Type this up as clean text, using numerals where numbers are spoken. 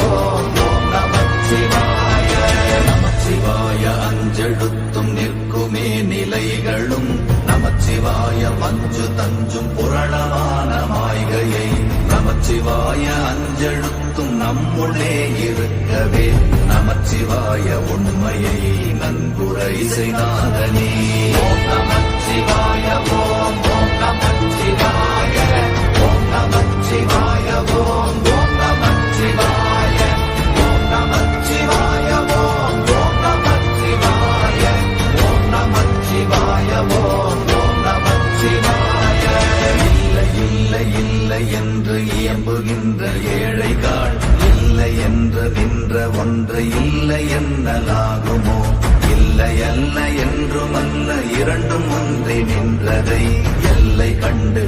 ஓம் ஓம் நமச்சிவாய. நமச்சிவாய அஞ்செழுத்தும் நிற்குமே நிலைகளும் நமச்சிவாய மஞ்சு தஞ்சும் புரணமான மாய்கையை நமச்சிவாய அஞ்செழுத்தும் நம்முள்ளே இருக்கவே நமச்சிவாய உண்மையை நன்குரை செய்தாதனே. ஓம் நமச்சிவாய ஓம் ஓம் நமச்சிவாய ஓம் நமச்சிவாய ஓம் ஓம் நமச்சிவாய ஓம் நமச்சிவாய ஓம் ஓம் நமச்சிவாய ஓம் நமச்சிவாய ஓம் ஓம் நமச்சிவாய. இல்லை இல்லை இல்லை என்று இயம்புகின்ற ஏழைகள் இல்லை என்று நின்ற ஒன்று இல்லை என்னலாகுமோ? இல்லை அல்ல என்றுமல்ல இரண்டும் ஒன்றி நின்றதை எல்லை கண்டு